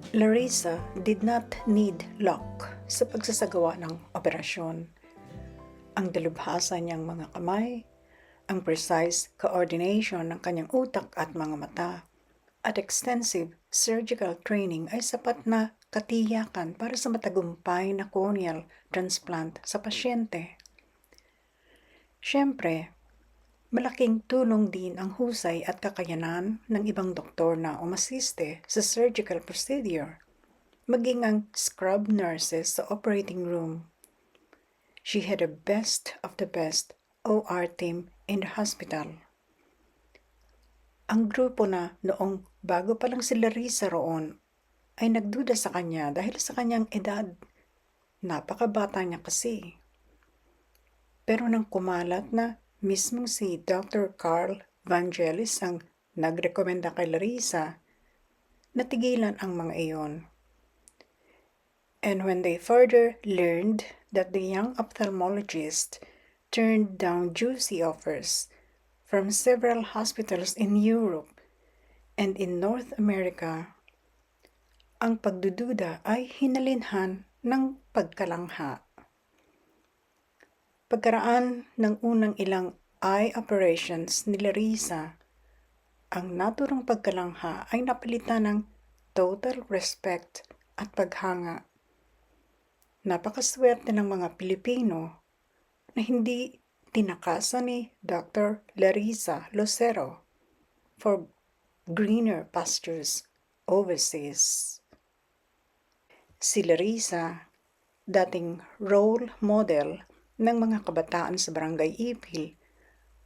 Larissa did not need luck sa pagsasagawa ng operasyon. Ang dalubhasa niyang mga kamay, ang precise coordination ng kanyang utak at mga mata, at extensive surgical training ay sapat na katiyakan para sa matagumpay na corneal transplant sa pasyente. Siyempre, malaking tulong din ang husay at kakayanan ng ibang doktor na umasiste sa surgical procedure, maging ang scrub nurses sa operating room. She had the best of the best OR team in the hospital. Ang grupo na noong bago pa lang si Larissa roon ay nagduda sa kanya dahil sa kanyang edad. Napakabata niya kasi. Pero nang kumalat na mismong si Dr. Carl Vangelis ang nagrekomenda kay Larissa, natigilan ang mga iyon. And when they further learned that the young ophthalmologist turned down juicy offers from several hospitals in Europe and in North America, ang pagdududa ay hinalinhan ng pagkalangha. Pagkaraan ng unang ilang eye operations ni Larissa, ang naturang pagkalangha ay napalitan ng total respect at paghanga. Napakaswerte ng mga Pilipino na hindi tinakasan ni Dr. Larissa Lucero for greener pastures overseas. Si Larissa, dating role model ng mga kabataan sa Barangay Ipil,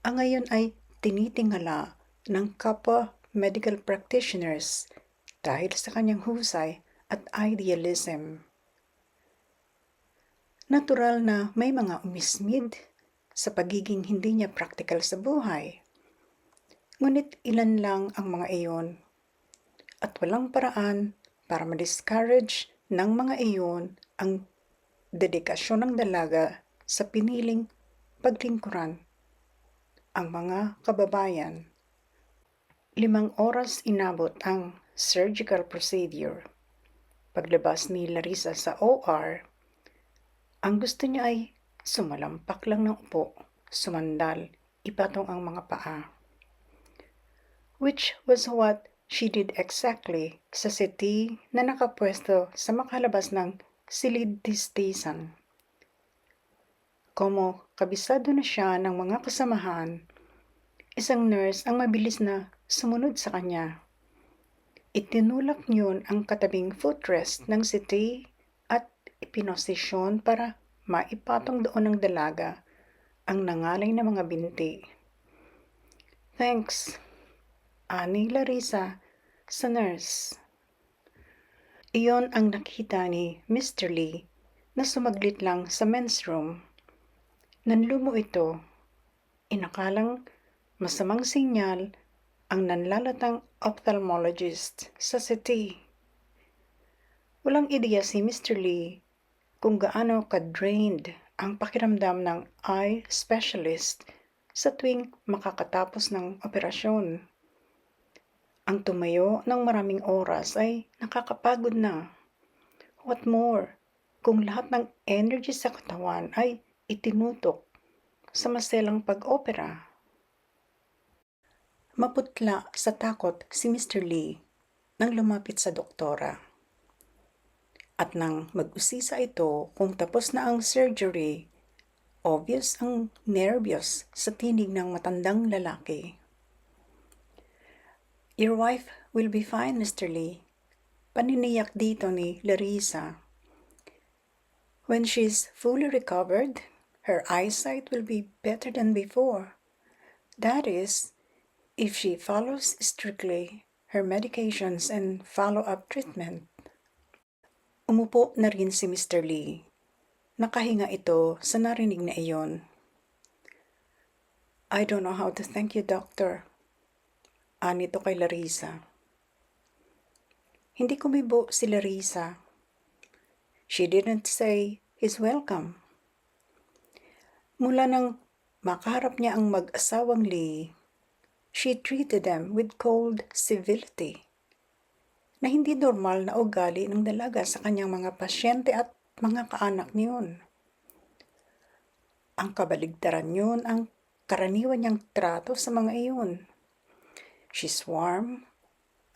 ang ngayon ay tinitingala ng kapwa medical practitioners dahil sa kanyang husay at idealism. Natural na may mga umismid sa pagiging hindi niya practical sa buhay. Ngunit ilan lang ang mga iyon at walang paraan para ma-discourage ng mga iyon ang dedikasyon ng dalaga sa piniling paglingkuran ang mga kababayan. 5 oras inabot ang surgical procedure. Paglabas ni Larissa sa OR, ang gusto niya ay sumalampak lang ng upo, sumandal, ipatong ang mga paa. Which was what she did exactly sa seti na nakapwesto sa makalabas ng silid-tistisan. Como kabisado na siya ng mga kasamahan, isang nurse ang mabilis na sumunod sa kanya. Itinulak niyon ang katabing footrest ng seti at ipinosisyon para maipatong doon ng dalaga ang nangalay na mga binti. Thanks, ani Larissa sa nurse. Iyon ang nakita ni Mr. Lee na sumaglit lang sa men's room. Nanlumo ito, inakalang masamang sinyal ang nanlalatang ophthalmologist sa seti. Walang ideya si Mr. Lee kung gaano ka-drained ang pakiramdam ng eye specialist sa tuwing makakatapos ng operasyon. Ang tumayo ng maraming oras ay nakakapagod na. What more, kung lahat ng energy sa katawan ay itinutok sa maselang pag-opera. Maputla sa takot si Mr. Lee nang lumapit sa doktora. At nang mag-usisa ito kung tapos na ang surgery, obvious ang nervyos sa tinig ng matandang lalaki. Your wife will be fine, Mr. Lee. Paniniyak dito ni Larissa. When she's fully recovered, her eyesight will be better than before. That is, if she follows strictly her medications and follow-up treatment. Umupo na rin si Mr. Lee. Nakahinga ito sa narinig na iyon. I don't know how to thank you, doctor. Anito kay Larissa. Hindi kumibo si Larissa. She didn't say he's welcome. Mula nang makaharap niya ang mag-asawang Lee, she treated them with cold civility. na hindi normal na ugali ng dalaga sa kanyang mga pasyente at mga kaanak niyon. Ang kabaligtaran niyon ang karaniwan niyang trato sa mga iyon. She's warm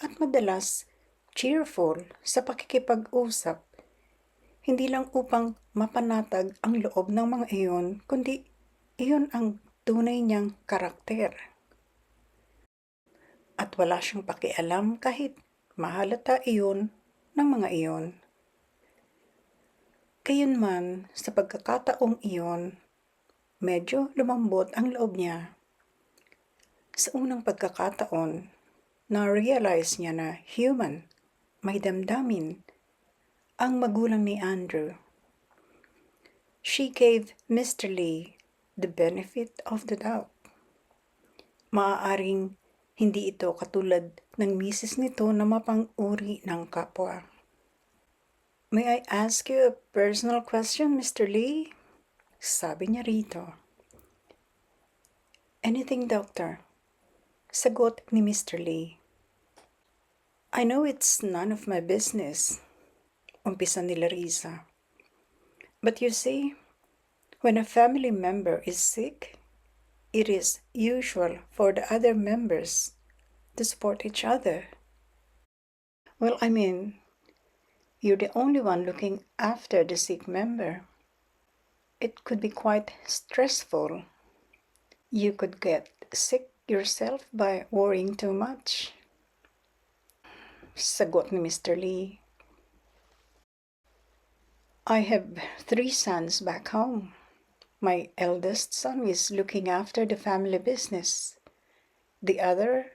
at madalas cheerful sa pakikipag-usap, hindi lang upang mapanatag ang loob ng mga iyon, kundi iyon ang tunay niyang karakter. At wala siyang pakialam kahit mahalata iyon ng mga iyon. Gayunman, sa pagkakataong iyon, medyo lumambot ang loob niya. Sa unang pagkakataon, na-realize niya na human, may damdamin, ang magulang ni Andrew. She gave Mr. Lee the benefit of the doubt. Maaaring hindi ito katulad ng misis nito na mapang-uri ng kapwa. May I ask you a personal question, Mr. Lee? Sabi niya rito. Anything, doctor? Sagot ni Mr. Lee. I know it's none of my business, umpisa ni Larissa. But you see, when a family member is sick, it is usual for the other members to support each other. Well, I mean, you're the only one looking after the sick member. It could be quite stressful. You could get sick yourself by worrying too much. Sagot ni Mr. Lee. I have 3 sons back home. My eldest son is looking after the family business. The other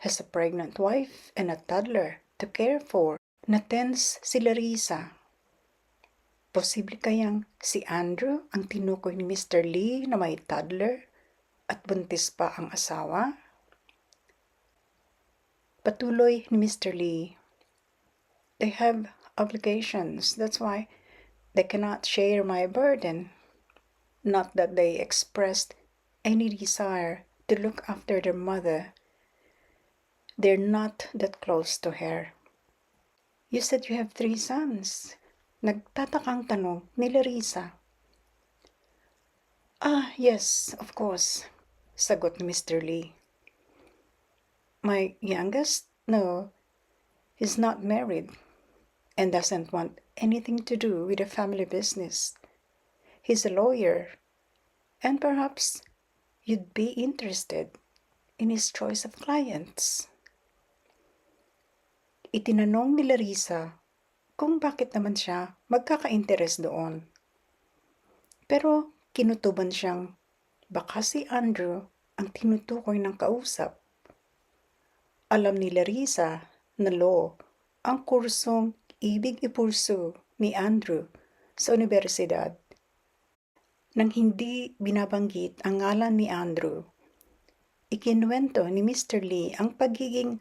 has a pregnant wife and a toddler to care for. Natense si Larissa. Posible kayang si Andrew ang tinukoy ni Mr. Lee na may toddler at buntis pa ang asawa? Patuloy ni Mr. Lee. They have obligations, that's why they cannot share my burden. Not that they expressed any desire to look after their mother. They're not that close to her. You said you have 3 sons. Nagtatakang tanong ni Larissa. Yes, of course, sagot ni Mr. Lee. My youngest? No, he's not married and doesn't want anything to do with the family business. He's a lawyer, and perhaps you'd be interested in his choice of clients. Itinanong ni Larissa kung bakit naman siya magkaka-interes doon. Pero kinutuban siyang baka si Andrew ang tinutukoy ng kausap. Alam ni Larissa na law ang kursong ibig ipursu ni Andrew sa universidad. Nang hindi binabanggit ang ngalan ni Andrew, ikinuwento ni Mr. Lee ang pagiging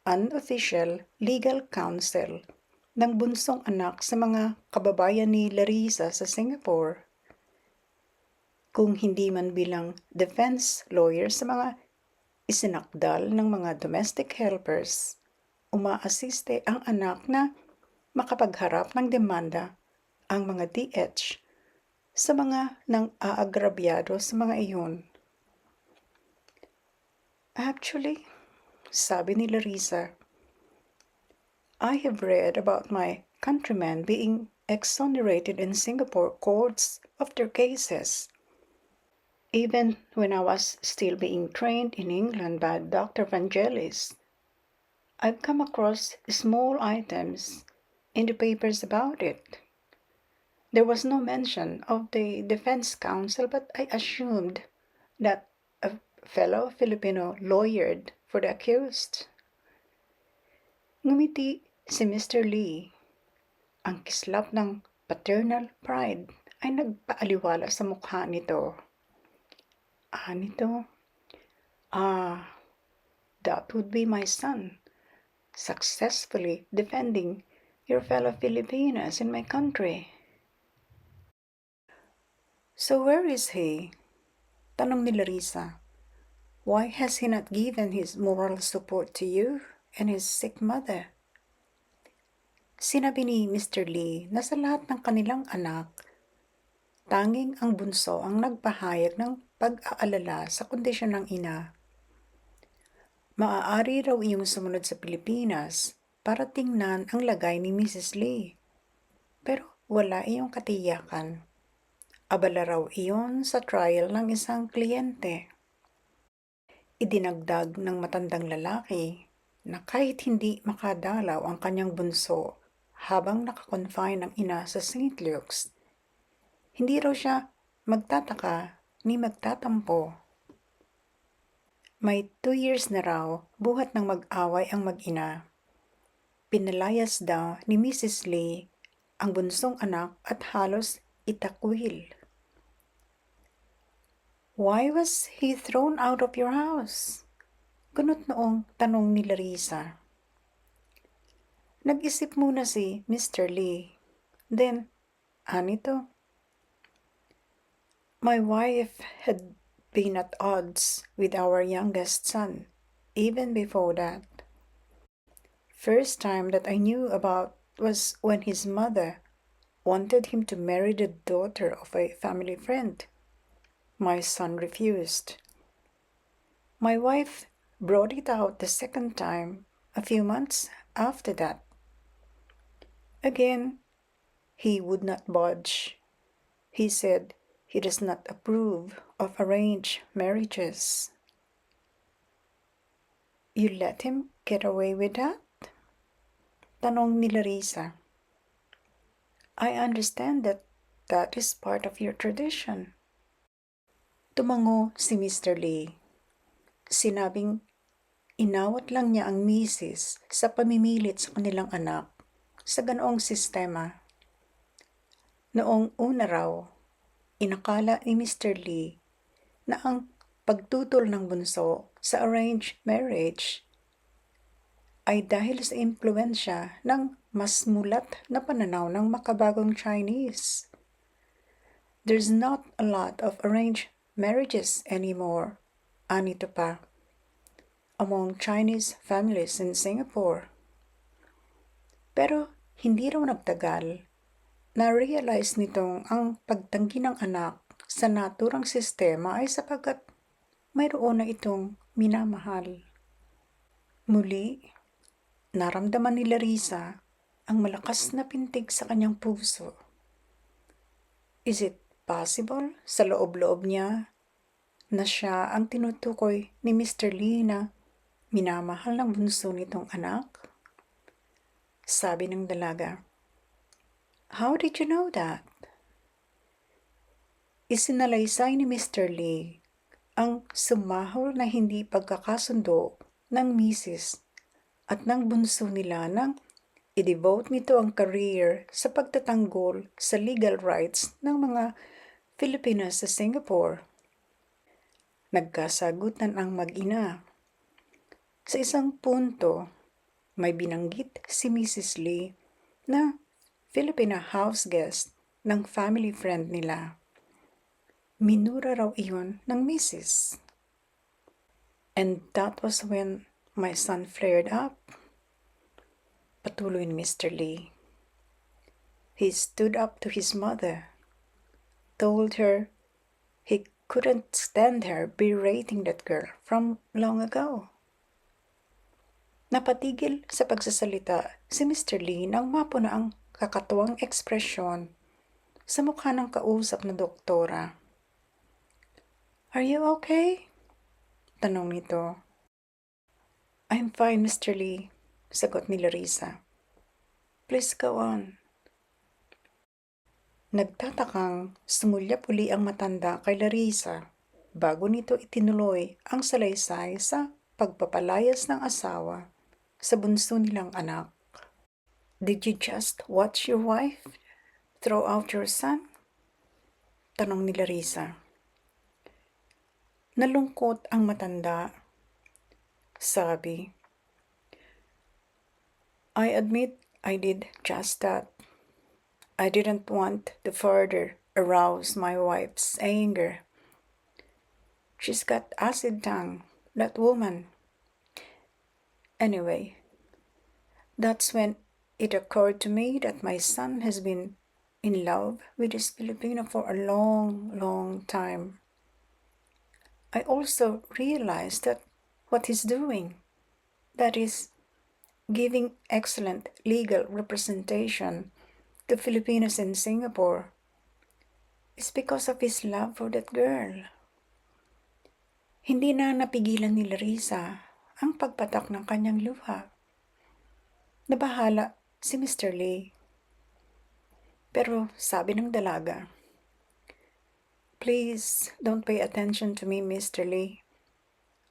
unofficial legal counsel ng bunsong anak sa mga kababayan ni Larissa sa Singapore. Kung hindi man bilang defense lawyer sa mga isinakdal ng mga domestic helpers, umaasiste ang anak na makapagharap ng demanda ang mga DH sa mga nang aagrabyado sa mga iyon. Actually, sabi ni Larissa, I have read about my countrymen being exonerated in Singapore courts of their cases. Even when I was still being trained in England by Dr. Vangelis, I've come across small items in the papers about it. There was no mention of the defense counsel, but I assumed that a fellow Filipino lawyered for the accused. Ngumiti si Mr. Lee. Ang kislap ng paternal pride ay nagpaaliwala sa mukha nito. That would be my son, successfully defending your fellow Filipinos in my country. So where is he? Tanong ni Larissa. Why has he not given his moral support to you and his sick mother? Sinabi ni Mr. Lee na sa lahat ng kanilang anak, tanging ang bunso ang nagpahayag ng pag-aalala sa kondisyon ng ina. Maaari raw iyong sumunod sa Pilipinas para tingnan ang lagay ni Mrs. Lee. Pero wala iyong katiyakan. Abala raw iyon sa trial ng isang kliyente. Idinagdag ng matandang lalaki na kahit hindi makadalaw ang kanyang bunso habang nakakonfine ang ina sa St. Luke's, hindi raw siya magtataka ni magtatampo. May 2 years na raw buhat ng mag-away ang mag-ina. Pinalayas daw ni Mrs. Lee ang bunsong anak at halos itakwil. "Why was he thrown out of your house?" Gunot noong tanong ni Larissa. Nag-isip muna si Mr. Lee. Then, anito, "My wife had been at odds with our youngest son, even before that. First time that I knew about was when his mother wanted him to marry the daughter of a family friend. My son refused. My wife brought it out the second time a few months after that. Again, he would not budge. He said he does not approve of arranged marriages." "You let him get away with that?" Tanong ni Larissa. "I understand that that is part of your tradition." Tumango si Mr. Lee. Sinabing inawat lang niya ang misis sa pamimilit sa kanilang anak sa ganoong sistema. Noong una raw, inakala ni Mr. Lee na ang pagtutol ng bunso sa arranged marriage ay dahil sa impluensya ng mas mulat na pananaw ng makabagong Chinese. "There's not a lot of arranged marriages anymore," anito pa, "among Chinese families in Singapore." Pero hindi raw nagtagal, na-realize nitong ang pagtanggi ng anak sa naturang sistema ay sapagkat mayroon na itong minamahal. Muli, naramdaman ni Larissa ang malakas na pintig sa kanyang puso. Is it possible sa loob-loob niya na siya ang tinutukoy ni Mr. Lee na minamahal ng bunso nitong anak? Sabi ng dalaga, "How did you know that?" Isinalaysay ni Mr. Lee ang sumahol na hindi pagkakasundo ng misis at ng bunso nila nang i-devote nito ang career sa pagtatanggol sa legal rights ng mga Filipinas sa Singapore. Nagkasagutan ang mag-ina. Sa isang punto, may binanggit si Mrs. Lee na Filipina house guest ng family friend nila. Minura raw iyon ng misis. "And that was when my son flared up," patuloy ni Mr. Lee. "He stood up to his mother, told her he couldn't stand her berating that girl from long ago." Napatigil sa pagsasalita si Mr. Lee nang mapuna ang kakatuwang ekspresyon sa mukha ng kausap na doktora. "Are you okay?" tanong nito. "I'm fine, Mr. Lee," sagot ni Larissa. "Please go on." Nagtatakang sumulyap uli ang matanda kay Larissa bago nito itinuloy ang salaysay sa pagpapalayas ng asawa sa bunso nilang anak. "Did you just watch your wife throw out your son?" tanong ni Larissa. Nalungkot ang matanda. Sabi, "I admit I did just that. I didn't want to further arouse my wife's anger. She's got acid tongue, that woman. Anyway, that's when it occurred to me that my son has been in love with this Filipino for a long, long time. I also realized that what he's doing, that is, giving excellent legal representation to Filipinos in Singapore, is because of his love for that girl. Hindi na napigilan ni Larissa ang pagpatak ng kanyang luha. Nabahala si Mr. Lee. Pero sabi ng dalaga, "Please don't pay attention to me, Mr. Lee.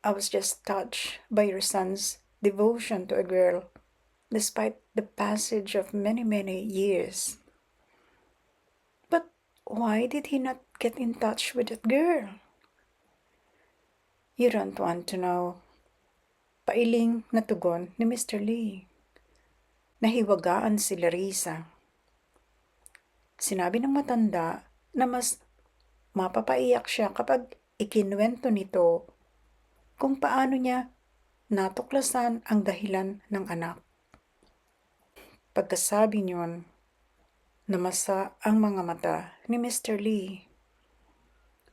I was just touched by your son's devotion to a girl despite the passage of many, many years. But why did he not get in touch with that girl?" "You don't want to know." Pailing na tugon ni Mr. Lee. Nahiwagaan si Larissa. Sinabi ng matanda na mas mapapaiyak siya kapag ikinuwento nito kung paano niya natuklasan ang dahilan ng anak. Pagkasabi niyon, namasa ang mga mata ni Mr. Lee.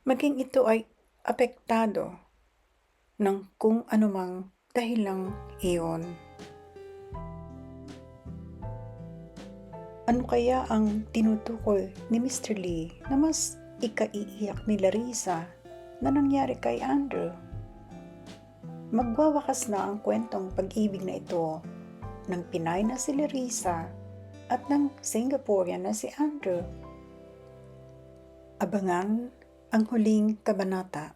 Maging ito ay apektado ng kung anumang dahilang iyon. Ano kaya ang tinutukoy ni Mr. Lee na mas ikaiiyak ni Larissa na nangyari kay Andrew? Magwawakas na ang kwentong pag-ibig na ito ng Pinay na si Larissa at ng Singaporean na si Andrew. Abangan ang huling kabanata.